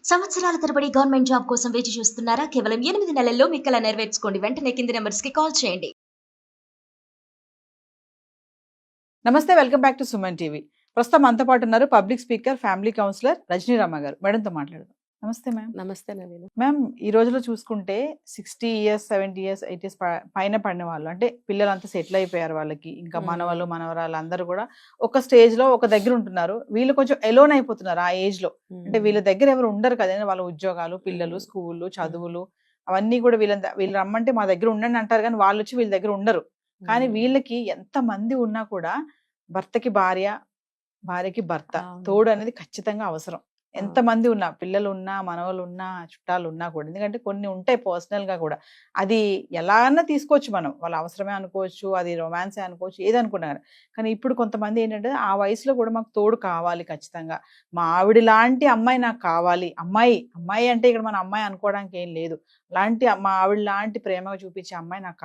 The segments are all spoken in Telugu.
సంవత్సరాల తరబడి గవర్నమెంట్ జాబ్ కోసం వేచి చూస్తున్నారా? కేవలం 8 నెలల్లో మీ కల నెరవేర్చుకోండి. వెంటనే కింది నంబర్స్‌కి కాల్ చేయండి. నమస్తే, welcome back to Suman TV. ప్రస్తుతం మనతో పాటు ఉన్నారు public speaker, family counsellor Rajani Rama garu. మేడంతో మాట్లాడదాం. నమస్తే మ్యామ్. నమస్తే నవీన. మ్యామ్, ఈ రోజులో చూసుకుంటే 60 ఇయర్స్, 70 ఇయర్స్, 80 ఇయర్స్ పైన పడిన వాళ్ళు, అంటే పిల్లలంతా సెటిల్ అయిపోయారు, వాళ్ళకి ఇంకా మనవాళ్ళు మనవరాళ్ళు అందరూ కూడా ఒక స్టేజ్ లో ఒక దగ్గర ఉంటున్నారు. వీళ్ళు కొంచెం ఎలోన్ అయిపోతున్నారు ఆ ఏజ్ లో. అంటే వీళ్ళ దగ్గర ఎవరు ఉండరు కదా, వాళ్ళ ఉద్యోగాలు, పిల్లలు, స్కూళ్ళు, చదువులు అవన్నీ కూడా వీళ్ళు రమ్మంటే మా దగ్గర ఉండండి అంటారు, కానీ వాళ్ళు వచ్చి వీళ్ళ దగ్గర ఉండరు. కానీ వీళ్ళకి ఎంత మంది ఉన్నా కూడా భర్తకి భార్య, భార్యకి భర్త తోడు అనేది ఖచ్చితంగా అవసరం. ఎంత మంది ఉన్నా, పిల్లలు ఉన్నా, మనవలు ఉన్నా, చుట్టాలు ఉన్నా కూడా. ఎందుకంటే కొన్ని ఉంటాయి పర్సనల్ గా కూడా, అది ఎలా అన్నా తీసుకోవచ్చు మనం, వాళ్ళ అవసరమే అనుకోవచ్చు, అది రొమాన్సే అనుకోవచ్చు, ఏది అనుకున్నారు. కానీ ఇప్పుడు కొంతమంది ఏంటంటే ఆ వయసులో కూడా మాకు తోడు కావాలి ఖచ్చితంగా, మా ఆవిడ లాంటి అమ్మాయి నాకు కావాలి. అమ్మాయి అమ్మాయి అంటే ఇక్కడ మన అమ్మాయి అనుకోవడానికి ఏం లేదు, మా ఆవిడ లాంటి ప్రేమగా చూపించే అమ్మాయి నాకు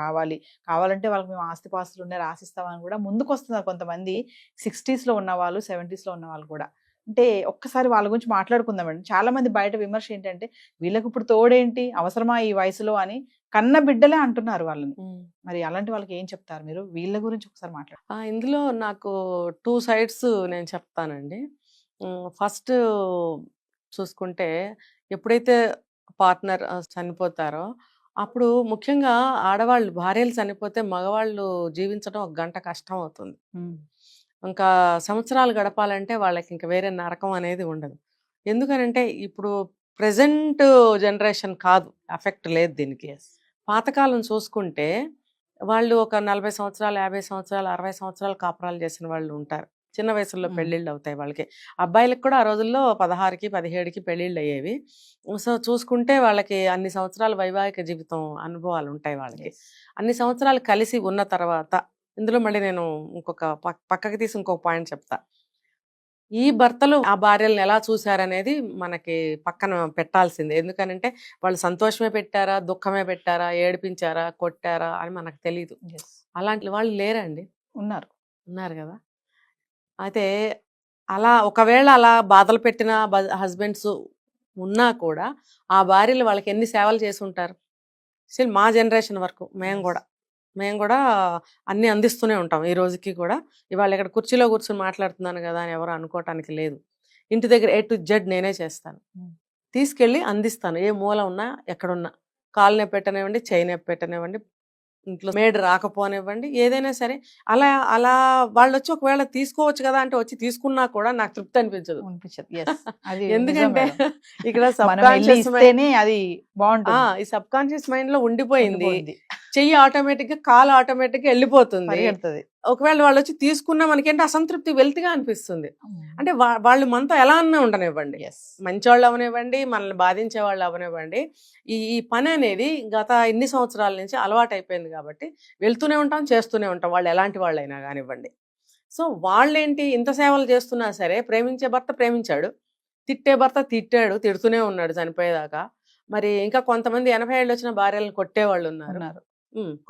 కావాలంటే వాళ్ళకి మేము ఆస్తిపాస్తులు ఉండే రాసిస్తామని కూడా ముందుకు వస్తున్నారు కొంతమంది. 60s లో ఉన్న వాళ్ళు, 70s లో ఉన్న వాళ్ళు కూడా. అంటే ఒక్కసారి వాళ్ళ గురించి మాట్లాడుకుందామండి. చాలా మంది బయట విమర్శ ఏంటంటే వీళ్ళకి ఇప్పుడు తోడేంటి, అవసరమా ఈ వయసులో అని కన్న బిడ్డలే అంటున్నారు వాళ్ళని. మరి అలాంటి వాళ్ళకి ఏం చెప్తారు మీరు? వీళ్ళ గురించి ఒకసారి మాట్లాడు. ఇందులో నాకు 2 సైడ్స్ నేను చెప్తానండి. ఫస్ట్ చూసుకుంటే, ఎప్పుడైతే పార్ట్నర్ చనిపోతారో అప్పుడు ముఖ్యంగా ఆడవాళ్ళు భార్యలు చనిపోతే మగవాళ్ళు జీవించడం ఒక గంట కష్టం అవుతుంది. ఇంకా సంవత్సరాలు గడపాలంటే వాళ్ళకి ఇంకా వేరే నరకం అనేది ఉండదు. ఎందుకనంటే ఇప్పుడు ప్రెజెంట్ జనరేషన్ కాదు, ఎఫెక్ట్ లేదు దీనికి. పాతకాలం చూసుకుంటే వాళ్ళు ఒక 40 సంవత్సరాలు, 50 సంవత్సరాలు, 60 సంవత్సరాలు కాపురాలు చేసిన వాళ్ళు ఉంటారు. చిన్న వయసులో పెళ్ళిళ్ళు అవుతాయి వాళ్ళకి. అబ్బాయిలకు కూడా ఆ రోజుల్లో 16కి 17కి పెళ్ళిళ్ళు అయ్యేవి. సో చూసుకుంటే వాళ్ళకి అన్ని సంవత్సరాల వైవాహిక జీవితం అనుభవాలు ఉంటాయి వాళ్ళకి. అన్ని సంవత్సరాలు కలిసి ఉన్న తర్వాత, ఇందులో మళ్ళీ నేను ఇంకొక పక్కకి తీసి ఇంకొక పాయింట్ చెప్తా. ఈ భర్తలు ఆ భార్యలను ఎలా చూశారనేది మనకి పక్కన పెట్టాల్సిందే. ఎందుకనంటే వాళ్ళు సంతోషమే పెట్టారా, దుఃఖమే పెట్టారా, ఏడిపించారా, కొట్టారా అని మనకు తెలియదు. అలాంటి వాళ్ళు లేరండి, ఉన్నారు కదా. అయితే అలా ఒకవేళ అలా బాధలు పెట్టిన హస్బెండ్స్ ఉన్నా కూడా ఆ భార్యలు వాళ్ళకి ఎన్ని సేవలు చేసి ఉంటారు. స్టిల్ మా జనరేషన్ వరకు మేము కూడా అన్నీ అందిస్తూనే ఉంటాం ఈ రోజుకి కూడా. ఇవాళ ఇక్కడ కుర్చీలో కూర్చొని మాట్లాడుతున్నాను కదా అని ఎవరు అనుకోవటానికి లేదు. ఇంటి దగ్గర A to Z నేనే చేస్తాను, తీసుకెళ్ళి అందిస్తాను. ఏ మూల ఉన్నా, ఎక్కడున్నా, కాలు నొప్పి పెట్టనివ్వండి, చేయి నొప్పి పెట్టనివ్వండి, ఇంట్లో మేడ్ రాకపోనివ్వండి, ఏదైనా సరే. అలా వాళ్ళు వచ్చి ఒకవేళ తీసుకోవచ్చు కదా అంటే వచ్చి తీసుకున్నా కూడా నాకు తృప్తి అనిపించదు. ఎందుకంటే ఇక్కడ ఈ సబ్ కాన్షియస్ మైండ్ లో ఉండిపోయింది. చెయ్యి ఆటోమేటిక్ గా, కాలు ఆటోమేటిక్ గా వెళ్ళిపోతుంది. ఒకవేళ వాళ్ళు వచ్చి తీసుకున్నా మనకేంటి అసంతృప్తి, వెల్తిగా అనిపిస్తుంది. అంటే వాళ్ళు మనతో ఎలా అన్నా ఉండనివ్వండి, మంచి వాళ్ళు అవనివ్వండి, మనల్ని బాధించే వాళ్ళు అవనివ్వండి, ఈ పని అనేది గత ఇన్ని సంవత్సరాల నుంచి అలవాటు అయిపోయింది కాబట్టి వెళ్తూనే ఉంటాం, చేస్తూనే ఉంటాం, వాళ్ళు ఎలాంటి వాళ్ళైనా కానివ్వండి. సో వాళ్ళేంటి ఇంత సేవలు చేస్తున్నా సరే, ప్రేమించే భర్త ప్రేమించాడు, తిట్టే భర్త తిట్టాడు, తిడుతూనే ఉన్నాడు చనిపోయేదాకా. మరి ఇంకా కొంతమంది 80 ఏళ్ళు వచ్చిన భార్యలను కొట్టేవాళ్ళు ఉన్నారు.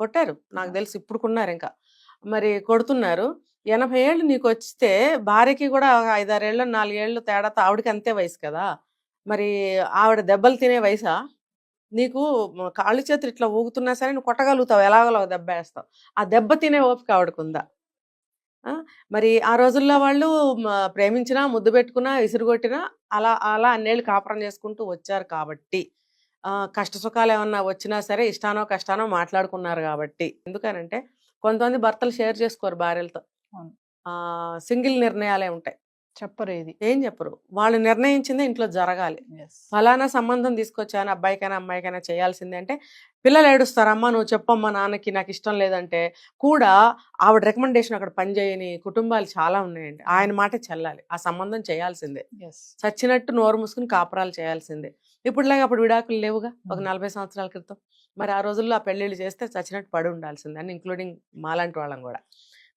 కొట్టారు, నాకు తెలిసి ఇప్పుడుకున్నారు, ఇంకా మరి కొడుతున్నారు. 80 ఏళ్ళు నీకు వస్తే భార్యకి కూడా 5-6 ఏళ్ళు 4 ఏళ్ళు తేడాతో ఆవిడకి అంతే వయసు కదా. మరి ఆవిడ దెబ్బలు తినే వయసా? నీకు కాళ్ళు చేతులు ఇట్లా ఊగుతున్నా సరే నువ్వు కొట్టగలుగుతావు, ఎలాగో దెబ్బ వేస్తావు. ఆ దెబ్బ తినే ఓపిక ఆవిడకుందా? మరి ఆ రోజుల్లో వాళ్ళు ప్రేమించినా, ముద్దు పెట్టుకున్నా, విసురుగొట్టినా అలా అలా అన్నేళ్ళు కాపురం చేసుకుంటూ వచ్చారు కాబట్టి, కష్ట సుఖాలు ఏమన్నా వచ్చినా సరే ఇష్టానో కష్టానో మాట్లాడుకున్నారు కాబట్టి. ఎందుకనంటే కొంతమంది భర్తలు షేర్ చేసుకోరు భార్యలతో, సింగిల్ నిర్ణయాలే ఉంటాయి, చెప్పరు, ఏం చెప్పరు. వాళ్ళు నిర్ణయించిందే ఇంట్లో జరగాలి. ఫలానా సంబంధం తీసుకొచ్చాను, అబ్బాయికైనా అమ్మాయికైనా చేయాల్సిందే అంటే పిల్లలు ఏడుస్తారమ్మా, నువ్వు చెప్పమ్మా నాన్నకి, నాకు ఇష్టం లేదంటే కూడా ఆవిడ రికమెండేషన్ అక్కడ పనిచేయని కుటుంబాలు చాలా ఉన్నాయండి. ఆయన మాట చెల్లాలి, ఆ సంబంధం చేయాల్సిందే, చచ్చినట్టు నోరు మూసుకుని కాపురాలు చేయాల్సిందే. ఇప్పుడులాగా అప్పుడు విడాకులు లేవుగా, ఒక 40 సంవత్సరాల క్రితం. మరి ఆ రోజుల్లో ఆ పెళ్ళిళ్ళు చేస్తే చచ్చినట్టు పడి ఉండాల్సిందే అని, ఇంక్లూడింగ్ మాలాంటి వాళ్ళం కూడా.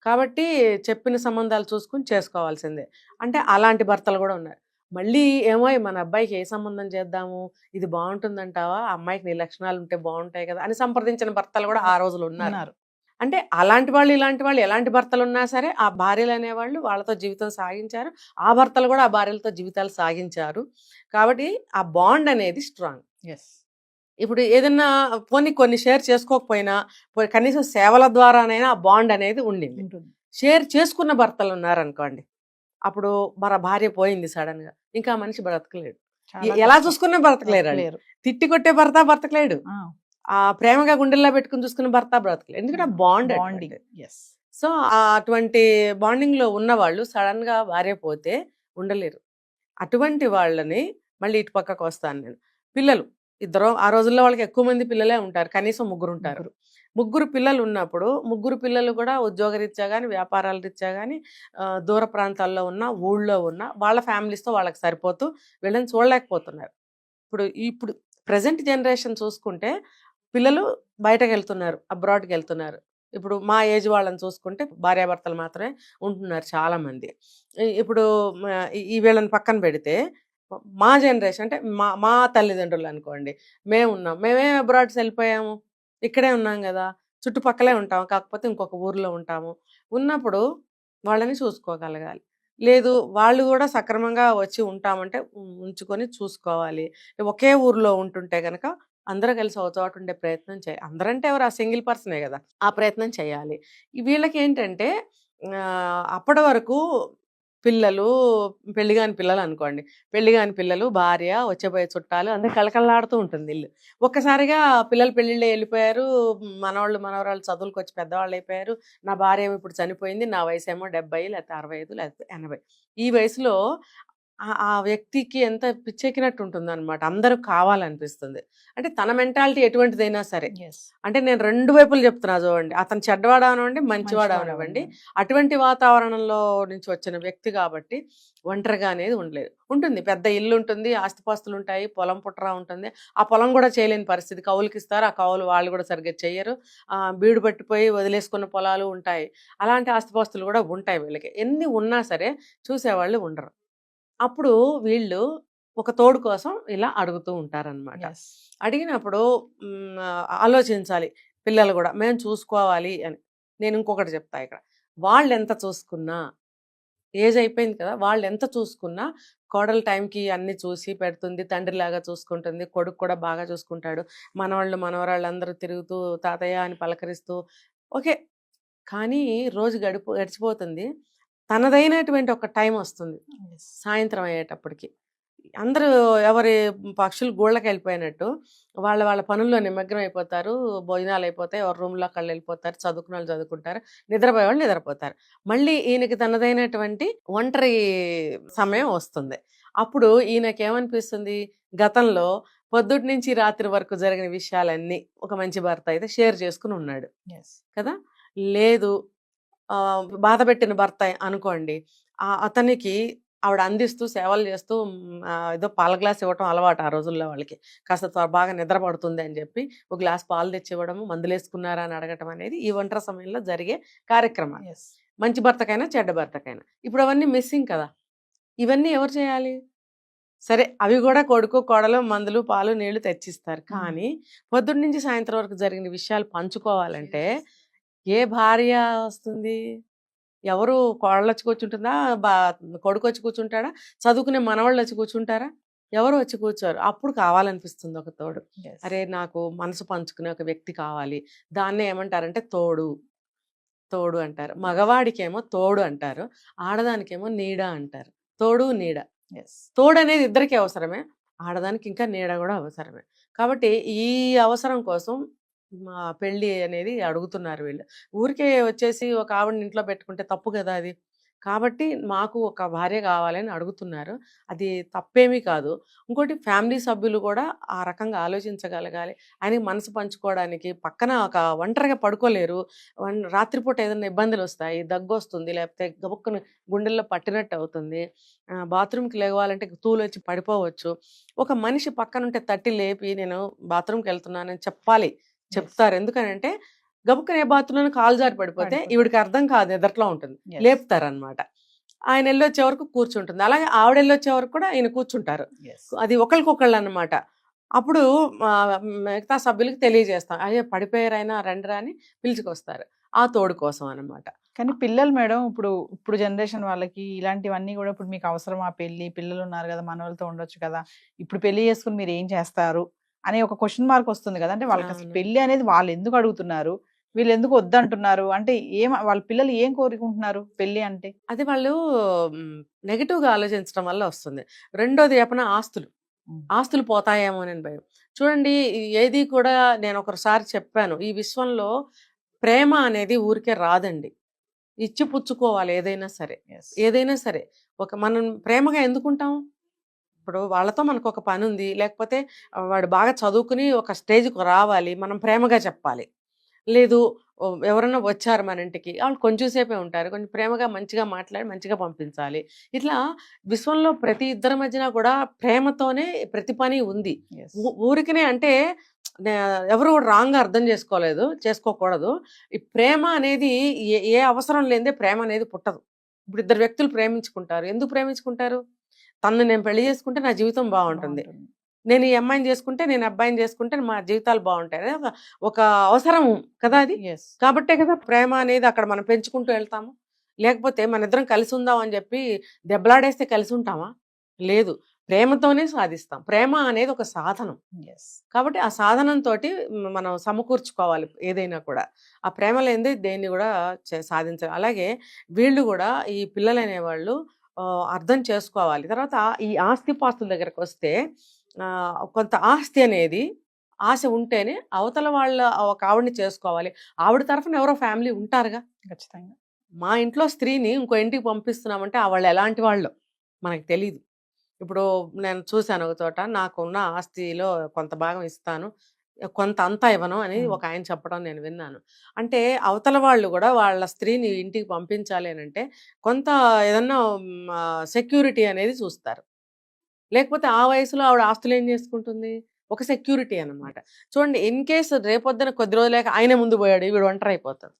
కాబట్టి చెప్పిన సంబంధాలు చూసుకుని చేసుకోవాల్సిందే. అంటే అలాంటి భర్తలు కూడా ఉన్నారు. మళ్ళీ ఏమో మన అబ్బాయికి ఏ సంబంధం చేద్దాము, ఇది బాగుంటుందంటావా, అమ్మాయికి నీ లక్షణాలు ఉంటే బాగుంటాయి కదా అని సంప్రదించిన భర్తలు కూడా ఆ రోజులు ఉన్నారు. అంటే అలాంటి వాళ్ళు ఇలాంటి వాళ్ళు ఎలాంటి భర్తలు ఉన్నా సరే ఆ భార్యలు అనేవాళ్ళు వాళ్ళతో జీవితం సాగించారు, ఆ భర్తలు కూడా ఆ భార్యలతో జీవితాలు సాగించారు. కాబట్టి ఆ బాండ్ అనేది స్ట్రాంగ్. ఎస్. ఇప్పుడు ఏదన్నా కొన్ని షేర్ చేసుకోకపోయినా కనీసం సేవల ద్వారానైనా ఆ బాండ్ అనేది ఉండింది. ఉంటుంది. షేర్ చేసుకున్న భర్తలు ఉన్నారనుకోండి, అప్పుడు మన భార్య పోయింది సడన్ గా, ఇంకా ఆ మనిషి బ్రతకలేడు. చాలా ఎలా కష్టం. చూసుకున్న బ్రతకలేరు వాళ్ళు. లేరు. తిట్టి కొట్టే భర్త బ్రతకలేడు, ఆ, ఆ ప్రేమగా గుండెల్లో పెట్టుకుని చూసుకున్న భర్త బ్రతకలేడు. ఎందుకంటే ఆ బాండ్. బాండింగ్. ఎస్. సో అటువంటి బాండింగ్ లో ఉన్న వాళ్ళు సడన్ గా భార్య పోతే ఉండలేరు. అటువంటి వాళ్ళని మళ్ళీ ఇటు పక్కకు వస్తాను నేను. పిల్లలు ఇద్దరు, ఆ రోజుల్లో వాళ్ళకి ఎక్కువ మంది పిల్లలే ఉంటారు, కనీసం ముగ్గురు ఉంటారు. ముగ్గురు పిల్లలు ఉన్నప్పుడు ముగ్గురు పిల్లలు కూడా ఉద్యోగరీత్యా కానీ వ్యాపారాల రీత్యా కానీ దూర ప్రాంతాల్లో ఉన్న ఊళ్ళో ఉన్న వాళ్ళ ఫ్యామిలీస్తో వాళ్ళకి సరిపోతూ వీళ్ళని చూడలేకపోతున్నారు. ఇప్పుడు ప్రజెంట్ జనరేషన్ చూసుకుంటే పిల్లలు బయటకు వెళ్తున్నారు, అబ్రాడ్కి వెళ్తున్నారు. ఇప్పుడు మా ఏజ్ వాళ్ళని చూసుకుంటే భార్యాభర్తలు మాత్రమే ఉంటున్నారు చాలా మంది. ఇప్పుడు ఈ వీళ్ళని పక్కన పెడితే మా జనరేషన్ అంటే మా తల్లిదండ్రులు అనుకోండి, మేమే అబ్రాడ్స్ వెళ్ళిపోయాము, ఇక్కడే ఉన్నాం కదా, చుట్టుపక్కలే ఉంటాము, కాకపోతే ఇంకొక ఊర్లో ఉంటాము. ఉన్నప్పుడు వాళ్ళని చూసుకోగలగాలి. లేదు వాళ్ళు కూడా సక్రమంగా వచ్చి ఉంటామంటే ఉంచుకొని చూసుకోవాలి. ఒకే ఊర్లో ఉంటుంటే కనుక అందరూ కలిసి ఒక చోట ఉండే ప్రయత్నం చేయాలి. అందరంటే ఎవరు, ఆ సింగిల్ పర్సనే కదా, ఆ ప్రయత్నం చేయాలి. వీళ్ళకి ఏంటంటే అప్పటి వరకు పిల్లలు, పెళ్లిగాని పిల్లలు అనుకోండి, పెళ్లిగాని పిల్లలు, భార్య, వచ్చేపోయే చుట్టాలు అందరూ కళకళలాడుతూ ఉంటుంది ఇల్లు. ఒక్కసారిగా పిల్లలు పెళ్ళిళ్ళే వెళ్ళిపోయారు, మనవాళ్ళు మనవరాళ్ళు చదువులకు వచ్చి పెద్దవాళ్ళు అయిపోయారు, నా భార్య ఏమో ఇప్పుడు చనిపోయింది, నా వయసు ఏమో 70 లేకపోతే 65 లేకపోతే 80. ఈ వయసులో ఆ వ్యక్తికి ఎంత పిచ్చెక్కినట్టు ఉంటుంది అనమాట. అందరూ కావాలనిపిస్తుంది. అంటే తన మెంటాలిటీ ఎటువంటిదైనా సరే, ఎస్. అంటే నేను రెండు వైపులు చెప్తున్నా చూడండి, అతను చెడ్డవాడు అవనివ్వండి, మంచివాడు అవనివ్వండి, అటువంటి వాతావరణంలో నుంచి వచ్చిన వ్యక్తి కాబట్టి ఒంటరిగా అనేది ఉండలేదు. ఉంటుంది, పెద్ద ఇల్లు ఉంటుంది, ఆస్తిపాస్తులు ఉంటాయి, పొలం పుట్రా ఉంటుంది, ఆ పొలం కూడా చేయలేని పరిస్థితి, కౌలుకి ఇస్తారు, ఆ కౌలు వాళ్ళు కూడా సరిగ్గా చెయ్యరు, బీడు పట్టిపోయి వదిలేసుకున్న పొలాలు ఉంటాయి, అలాంటి ఆస్తిపాస్తులు కూడా ఉంటాయి వీళ్ళకి. ఎన్ని ఉన్నా సరే చూసేవాళ్ళు ఉండరు. అప్పుడు వీళ్ళు ఒక తోడు కోసం ఇలా అడుగుతూ ఉంటారనమాట. ఎస్. అడిగినప్పుడు ఆలోచించాలి పిల్లలు కూడా, మేము చూసుకోవాలి అని. నేను ఇంకొకటి చెప్తా ఇక్కడ, వాళ్ళు ఎంత చూసుకున్నా, ఏజ్ అయిపోయింది కదా, వాళ్ళు ఎంత చూసుకున్నా కోడలు టైంకి అన్ని చూసి పెడుతుంది, తండ్రిలాగా చూసుకుంటుంది, కొడుకు కూడా బాగా చూసుకుంటాడు, మనవాళ్ళు మనవరాళ్ళు అందరూ తిరుగుతూ తాతయ్య అని పలకరిస్తూ ఓకే. కానీ రోజు గడిచిపోతుంది, తనదైనటువంటి ఒక టైం వస్తుంది సాయంత్రం అయ్యేటప్పటికి. అందరూ ఎవరి పక్షులు గూళ్ళకి వెళ్ళిపోయినట్టు వాళ్ళ వాళ్ళ పనుల్లో నిమగ్నం అయిపోతారు, భోజనాలు అయిపోతాయి, ఎవరి రూమ్లో కళ్ళు వెళ్ళిపోతారు, చదువుకున్న వాళ్ళు చదువుకుంటారు, నిద్రపోయే వాళ్ళు నిద్రపోతారు. మళ్ళీ ఈయనకి తనదైనటువంటి ఒంటరి సమయం వస్తుంది. అప్పుడు ఈయనకేమనిపిస్తుంది, గతంలో పొద్దుటి నుంచి రాత్రి వరకు జరిగిన విషయాలన్నీ ఒక మంచి భర్త అయితే షేర్ చేసుకుని ఉన్నాడు కదా. లేదు బాధ పెట్టిన భర్త అనుకోండి, అతనికి ఆవిడ అందిస్తూ సేవలు చేస్తూ ఏదో పాల గ్లాస్ ఇవ్వటం అలవాటు ఆ రోజుల్లో వాళ్ళకి, కాస్త బాగా నిద్ర పడుతుంది అని చెప్పి ఒక గ్లాస్ పాలు తెచ్చి ఇవ్వడము, మందులు వేసుకున్నారా అని అడగటం అనేది ఈ ఒంటరి సమయంలో జరిగే కార్యక్రమాలు, మంచి భర్తకైనా చెడ్డ భర్తకైనా. ఇప్పుడు అవన్నీ మిస్సింగ్ కదా. ఇవన్నీ ఎవరు చేయాలి? సరే అవి కూడా కొడుకు కోడలు మందులు పాలు నీళ్లు తెచ్చిస్తారు, కానీ పొద్దున్న నుంచి సాయంత్రం వరకు జరిగిన విషయాలు పంచుకోవాలంటే ఏ భార్య వస్తుంది? ఎవరు? కోడలు వచ్చి కూర్చుంటుందా, కొడుకు వచ్చి కూర్చుంటాడా, చదువుకునే మనవాళ్ళు వచ్చి కూర్చుంటారా? ఎవరు వచ్చి కూర్చోరు. అప్పుడు కావాలనిపిస్తుంది ఒక తోడు. అరే నాకు మనసు పంచుకునే ఒక వ్యక్తి కావాలి. దాన్నే ఏమంటారంటే తోడు అంటారు. మగవాడికేమో తోడు అంటారు, ఆడదానికేమో నీడ అంటారు. తోడు నీడ. తోడు అనేది ఇద్దరికి అవసరమే, ఆడదానికి ఇంకా నీడ కూడా అవసరమే. కాబట్టి ఈ అవసరం కోసం పెళ్ళి అనేది అడుగుతున్నారు వీళ్ళు. ఊరికే వచ్చేసి ఒక ఆవిడని ఇంట్లో పెట్టుకుంటే తప్పు కదా అది. కాబట్టి మాకు ఒక భార్య కావాలని అడుగుతున్నారు, అది తప్పేమీ కాదు. ఇంకోటి ఫ్యామిలీ సభ్యులు కూడా ఆ రకంగా ఆలోచించగలగాలి. ఆయనకి మనసు పంచుకోవడానికి పక్కన ఒక ఒంటరిగా పడుకోలేరు, రాత్రిపూట ఏదైనా ఇబ్బందులు వస్తాయి, దగ్గు వస్తుంది, లేకపోతే గబుక్కుని గుండెల్లో పట్టినట్టు అవుతుంది, బాత్రూమ్కి లేవాలంటే తూలు వచ్చి పడిపోవచ్చు. ఒక మనిషి పక్కనుంటే తట్టి లేపి నేను బాత్రూమ్కి వెళ్తున్నానని చెప్తారు. ఎందుకనంటే గబుక్కనే బాత్రూంలో కాలు జారి పడిపోతే ఈవిడికి అర్థం కాదు, ఎదట్లో ఉంటుంది, లేపుతారనమాట. ఆయన వెళ్ళొచ్చే వరకు కూర్చుంటుంది, అలాగే ఆవిడ వెళ్ళొచ్చే వరకు కూడా ఆయన కూర్చుంటారు. అది ఒకళ్ళకొకళ్ళు అనమాట. అప్పుడు మిగతా సభ్యులకి తెలియజేస్తాం, అయ్యో పడిపోయారు ఆయన రండిరా అని పిలుచుకొస్తారు. ఆ తోడు కోసం అన్నమాట. కానీ పిల్లలు మేడం ఇప్పుడు జనరేషన్ వాళ్ళకి ఇలాంటివన్నీ కూడా ఇప్పుడు మీకు అవసరమా పెళ్లి, పిల్లలు ఉన్నారు కదా, మనవలతో ఉండొచ్చు కదా, ఇప్పుడు పెళ్లి చేసుకుని మీరు ఏం చేస్తారు అనే ఒక క్వశ్చన్ మార్క్ వస్తుంది కదా. అంటే వాళ్ళకి అసలు అవును. పెళ్లి అనేది వాళ్ళు ఎందుకు అడుగుతున్నారు, వీళ్ళు ఎందుకు వద్దంటున్నారు, అంటే వాళ్ళ పిల్లలు ఏం కోరుకుంటున్నారు పెళ్లి అంటే? అది వాళ్ళు నెగెటివ్‌గా ఆలోచించడం వల్ల వస్తుంది. రెండోది ఆస్తులు. ఆస్తులు పోతాయేమో అని భయం. చూడండి, ఏది కూడా నేను ఒకసారి చెప్పాను. ఈ విశ్వంలో ప్రేమ అనేది ఊరికే రాదండి. ఇచ్చి పుచ్చుకోవాలి ఏదైనా సరే. ఏదైనా సరే. మనం ప్రేమగా ఎందుకుంటాం? ఇప్పుడు వాళ్ళతో మనకొక పనుంది. లేకపోతే వాడు బాగా చదువుకుని ఒక స్టేజ్‌కి రావాలి. మనం ప్రేమగా చెప్పాలి. లేదు, ఎవరన్నా వచ్చారు మన ఇంటికి, వాళ్ళు కొంచెం సేపే ఉంటారు. కొంచెం ప్రేమగా మంచిగా మాట్లాడి మంచిగా పంపించాలి. ఇట్లా విశ్వంలో ప్రతి ఇద్దరి మధ్యన కూడా ప్రేమతోనే ప్రతి పని ఉంది. ఊరికనే అంటే ఎవరు కూడా రాంగ్‌గా అర్థం చేసుకోకూడదు. ఈ ప్రేమ అనేది ఏ అవసరం లేనిదే ప్రేమ అనేది పుట్టదు. ఇప్పుడు ఇద్దరు వ్యక్తులు ప్రేమించుకుంటారు. ఎందుకు ప్రేమించుకుంటారు? తనను నేను పెళ్లి చేసుకుంటే నా జీవితం బాగుంటుంది. నేను ఈ అమ్మాయిని చేసుకుంటే, నేను అబ్బాయిని చేసుకుంటే మా జీవితాలు బాగుంటాయి. అదే ఒక అవసరం కదా అది. కాబట్టే కదా ప్రేమ అనేది అక్కడ మనం పెంచుకుంటూ వెళ్తాము. లేకపోతే మన ఇద్దరం కలిసి ఉందాం అని చెప్పి దెబ్బలాడేస్తే కలిసి ఉంటామా? లేదు. ప్రేమతోనే సాధిస్తాం. ప్రేమ అనేది ఒక సాధనం. కాబట్టి ఆ సాధనంతో మనం సమకూర్చుకోవాలి ఏదైనా కూడా. ఆ ప్రేమ లేనిదే దేన్ని కూడా సాధించాలి. అలాగే వీళ్ళు కూడా, ఈ పిల్లలు అనేవాళ్ళు అర్థం చేసుకోవాలి. తర్వాత ఈ ఆస్తిపాస్తుల దగ్గరకు వస్తే కొంత ఆస్తి అనేది ఆశ ఉంటేనే అవతల వాళ్ళ ఒక ఆవిడని చేసుకోవాలి. ఆవిడ తరఫున ఎవరో ఫ్యామిలీ ఉంటారుగా. ఖచ్చితంగా. మా ఇంట్లో స్త్రీని ఇంకో ఇంటికి పంపిస్తున్నామంటే వాళ్ళు ఎలాంటి వాళ్ళు మనకు తెలీదు. ఇప్పుడు నేను చూశాను ఒక చోట, నాకున్న ఆస్తిలో కొంత భాగం ఇస్తాను, కొంత అంతా ఇవ్వను అని ఒక ఆయన చెప్పడం నేను విన్నాను. అంటే అవతల వాళ్ళు కూడా వాళ్ళ స్త్రీని ఇంటికి పంపించాలి అని అంటే కొంత ఏదన్నా సెక్యూరిటీ అనేది చూస్తారు. లేకపోతే ఆ వయసులో ఆవిడ ఆస్తులు ఏం చేసుకుంటుంది? ఒక సెక్యూరిటీ అన్నమాట. చూడండి, ఇన్ కేస్ రేపొద్దున కొద్ది రోజులేక ఆయనే ముందు పోయాడు, వీడు ఒంటరి అయిపోతాడు.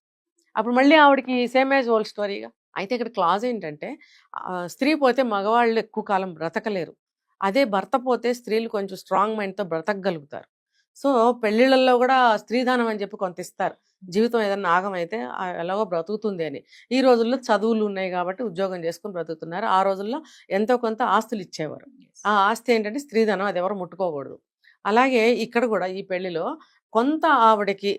అప్పుడు మళ్ళీ ఆవిడకి సేమ్ యాజ్ ఓల్డ్ స్టోరీగా. అయితే ఇక్కడ క్లాజ్ ఏంటంటే స్త్రీ పోతే మగవాళ్ళు ఎక్కువ కాలం బ్రతకలేరు. అదే భర్త పోతే స్త్రీలు కొంచెం స్ట్రాంగ్ మైండ్‌తో బ్రతకగలుగుతారు. సో, పెళ్ళిళ్ళల్లో కూడా స్త్రీధనం అని చెప్పి కొంత ఇస్తారు. జీవితం ఏదన్నా ఆగమైతే ఎలాగో బ్రతుకుతుంది అని. ఈ రోజుల్లో చదువులు ఉన్నాయి కాబట్టి ఉద్యోగం చేసుకొని బ్రతుకుతున్నారు. ఆ రోజుల్లో ఎంతో కొంత ఆస్తులు ఇచ్చేవారు. ఆ ఆస్తి ఏంటంటే స్త్రీధనం, అది ఎవరు ముట్టుకోకూడదు. అలాగే ఇక్కడ కూడా ఈ పెళ్లిలో కొంత ఆవిడకి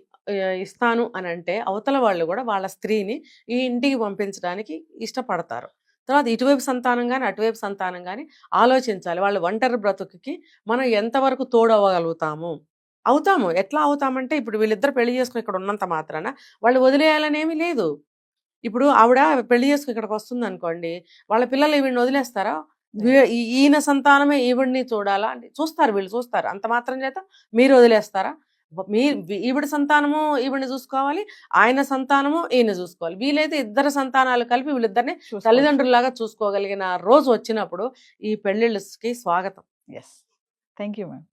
ఇస్తాను అని అంటే అవతల వాళ్ళు కూడా వాళ్ళ స్త్రీని ఈ ఇంటికి పంపించడానికి ఇష్టపడతారు. తర్వాత ఇటువైపు సంతానం కానీ అటువైపు సంతానం కానీ ఆలోచించాలి. వాళ్ళు ఒంటరి బ్రతుకుకి మనం ఎంతవరకు తోడవ్వగలుగుతాము. అవుతాము. ఎట్లా అవుతామంటే, ఇప్పుడు వీళ్ళిద్దరు పెళ్లి చేసుకుని ఇక్కడ ఉన్నంత మాత్రాన వాళ్ళు వదిలేయాలని ఏమీ లేదు. ఇప్పుడు ఆవిడ పెళ్లి చేసుకుని ఇక్కడికి వస్తుంది అనుకోండి, వాళ్ళ పిల్లలు వీడిని వదిలేస్తారా? ఈయన సంతానమే ఈవిడిని చూడాలా అంటే చూస్తారు, వీళ్ళు చూస్తారు. అంత మాత్రం చేత మీరు వదిలేస్తారా? మీ ఈవిడ సంతానము ఈవిడిని చూసుకోవాలి, ఆయన సంతానము ఈయన చూసుకోవాలి. వీలైతే ఇద్దరు సంతానాలు కలిపి వీళ్ళిద్దరిని తల్లిదండ్రుల్లాగా చూసుకోగలిగిన రోజు వచ్చినప్పుడు ఈ పెళ్లిళ్ళకి స్వాగతం. Thank you ma'am.